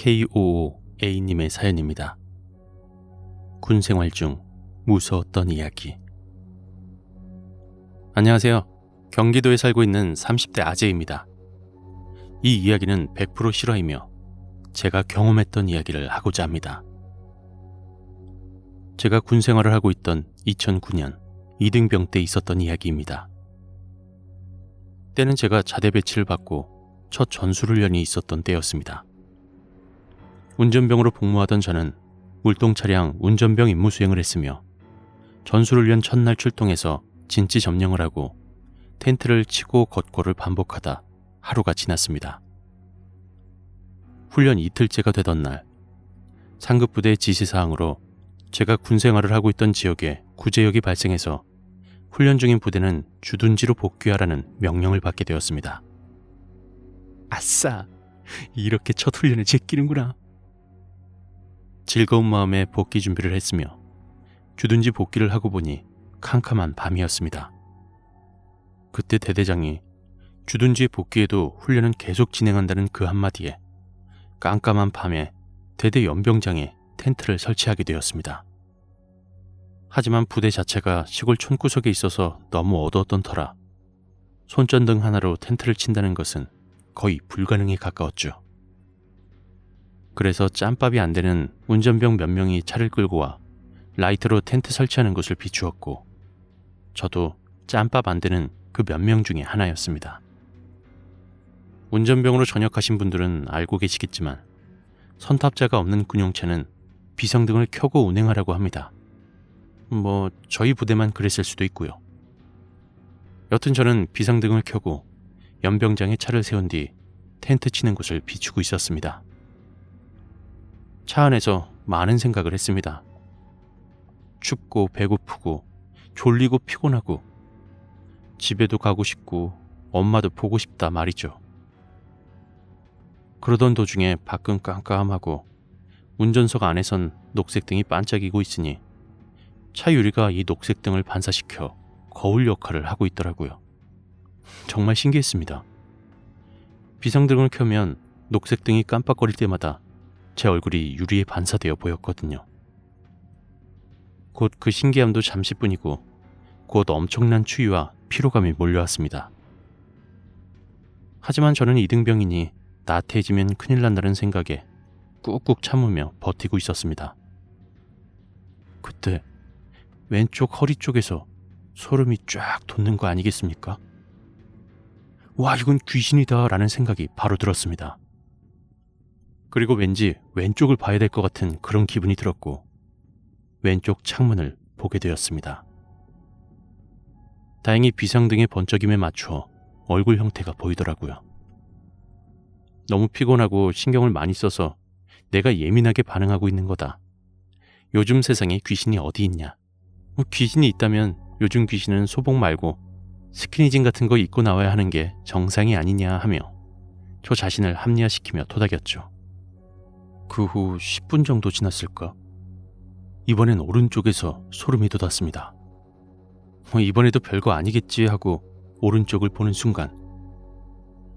KOOA님의 사연입니다. 군 생활 중 무서웠던 이야기. 안녕하세요. 경기도에 살고 있는 30대 아재입니다. 이 이야기는 100% 실화이며 제가 경험했던 이야기를 하고자 합니다. 제가 군 생활을 하고 있던 2009년 이등병 때 있었던 이야기입니다. 때는 제가 자대 배치를 받고 첫 전술훈련이 있었던 때였습니다. 운전병으로 복무하던 저는 울동차량 운전병 임무 수행을 했으며 전술훈련 첫날 출동해서 진지 점령을 하고 텐트를 치고 걷고를 반복하다 하루가 지났습니다. 훈련 이틀째가 되던 날, 상급 부대의 지시사항으로 제가 군 생활을 하고 있던 지역에 구제역이 발생해서 훈련 중인 부대는 주둔지로 복귀하라는 명령을 받게 되었습니다. 아싸! 이렇게 첫 훈련에 제끼는구나. 즐거운 마음에 복귀 준비를 했으며 주둔지 복귀를 하고 보니 캄캄한 밤이었습니다. 그때 대대장이 주둔지 복귀에도 훈련은 계속 진행한다는 그 한마디에 깜깜한 밤에 대대 연병장에 텐트를 설치하게 되었습니다. 하지만 부대 자체가 시골 촌구석에 있어서 너무 어두웠던 터라 손전등 하나로 텐트를 친다는 것은 거의 불가능에 가까웠죠. 그래서 짬밥이 안 되는 운전병 몇 명이 차를 끌고 와 라이트로 텐트 설치하는 곳을 비추었고 저도 짬밥 안 되는 그 몇 명 중에 하나였습니다. 운전병으로 전역하신 분들은 알고 계시겠지만 선탑자가 없는 군용차는 비상등을 켜고 운행하라고 합니다. 저희 부대만 그랬을 수도 있고요. 여튼 저는 비상등을 켜고 연병장에 차를 세운 뒤 텐트 치는 곳을 비추고 있었습니다. 차 안에서 많은 생각을 했습니다. 춥고 배고프고 졸리고 피곤하고 집에도 가고 싶고 엄마도 보고 싶다 말이죠. 그러던 도중에 밖은 깜깜하고 운전석 안에선 녹색등이 반짝이고 있으니 차 유리가 이 녹색등을 반사시켜 거울 역할을 하고 있더라고요. 정말 신기했습니다. 비상등을 켜면 녹색등이 깜빡거릴 때마다 제 얼굴이 유리에 반사되어 보였거든요. 곧 그 신기함도 잠시뿐이고 곧 엄청난 추위와 피로감이 몰려왔습니다. 하지만 저는 이등병이니 나태해지면 큰일 난다는 생각에 꾹꾹 참으며 버티고 있었습니다. 그때 왼쪽 허리 쪽에서 소름이 쫙 돋는 거 아니겠습니까? 와, 이건 귀신이다 라는 생각이 바로 들었습니다. 그리고 왠지 왼쪽을 봐야 될 것 같은 그런 기분이 들었고 왼쪽 창문을 보게 되었습니다. 다행히 비상등의 번쩍임에 맞춰 얼굴 형태가 보이더라고요. 너무 피곤하고 신경을 많이 써서 내가 예민하게 반응하고 있는 거다. 요즘 세상에 귀신이 어디 있냐. 귀신이 있다면 요즘 귀신은 소복 말고 스키니진 같은 거 입고 나와야 하는 게 정상이 아니냐 하며 저 자신을 합리화시키며 토닥였죠. 그 후 10분 정도 지났을까? 이번엔 오른쪽에서 소름이 돋았습니다. 이번에도 별거 아니겠지 하고 오른쪽을 보는 순간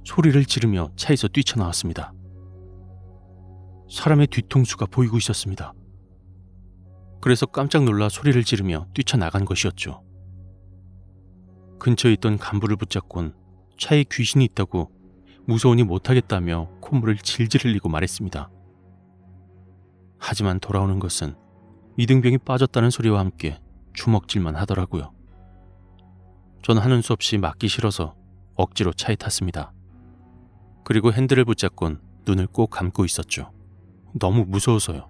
소리를 지르며 차에서 뛰쳐나왔습니다. 사람의 뒤통수가 보이고 있었습니다. 그래서 깜짝 놀라 소리를 지르며 뛰쳐나간 것이었죠. 근처에 있던 간부를 붙잡곤 차에 귀신이 있다고 무서우니 못하겠다며 콧물을 질질 흘리고 말했습니다. 하지만 돌아오는 것은 이등병이 빠졌다는 소리와 함께 주먹질만 하더라고요. 전 하는 수 없이 맞기 싫어서 억지로 차에 탔습니다. 그리고 핸들을 붙잡곤 눈을 꼭 감고 있었죠. 너무 무서워서요.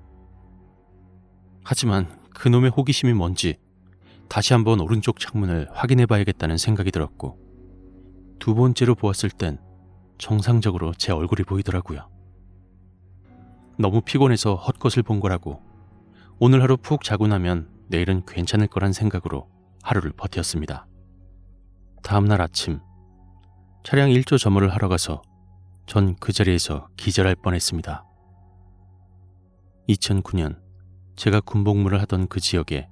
하지만 그놈의 호기심이 뭔지 다시 한번 오른쪽 창문을 확인해 봐야겠다는 생각이 들었고 두 번째로 보았을 땐 정상적으로 제 얼굴이 보이더라고요. 너무 피곤해서 헛것을 본 거라고 오늘 하루 푹 자고 나면 내일은 괜찮을 거란 생각으로 하루를 버텼습니다. 다음날 아침 차량 1조 점호를 하러 가서 전 그 자리에서 기절할 뻔했습니다. 2009년 제가 군복무를 하던 그 지역에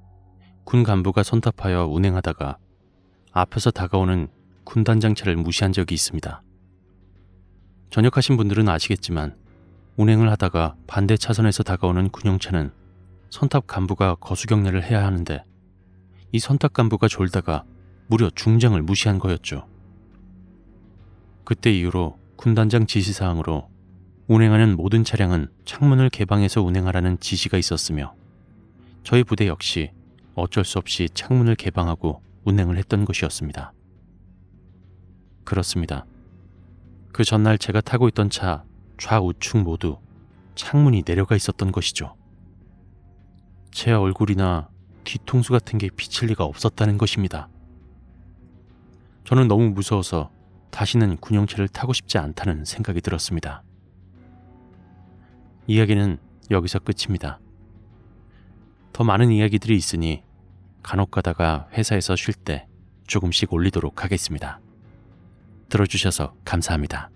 군 간부가 선탑하여 운행하다가 앞에서 다가오는 군단장차를 무시한 적이 있습니다. 전역하신 분들은 아시겠지만 운행을 하다가 반대 차선에서 다가오는 군용차는 선탑 간부가 거수경례를 해야 하는데 이 선탑 간부가 졸다가 무려 중장을 무시한 거였죠. 그때 이후로 군단장 지시사항으로 운행하는 모든 차량은 창문을 개방해서 운행하라는 지시가 있었으며 저희 부대 역시 어쩔 수 없이 창문을 개방하고 운행을 했던 것이었습니다. 그렇습니다. 그 전날 제가 타고 있던 차 좌우측 모두 창문이 내려가 있었던 것이죠. 제 얼굴이나 뒤통수 같은 게 비칠 리가 없었다는 것입니다. 저는 너무 무서워서 다시는 군용차를 타고 싶지 않다는 생각이 들었습니다. 이야기는 여기서 끝입니다. 더 많은 이야기들이 있으니 간혹 가다가 회사에서 쉴 때 조금씩 올리도록 하겠습니다. 들어주셔서 감사합니다.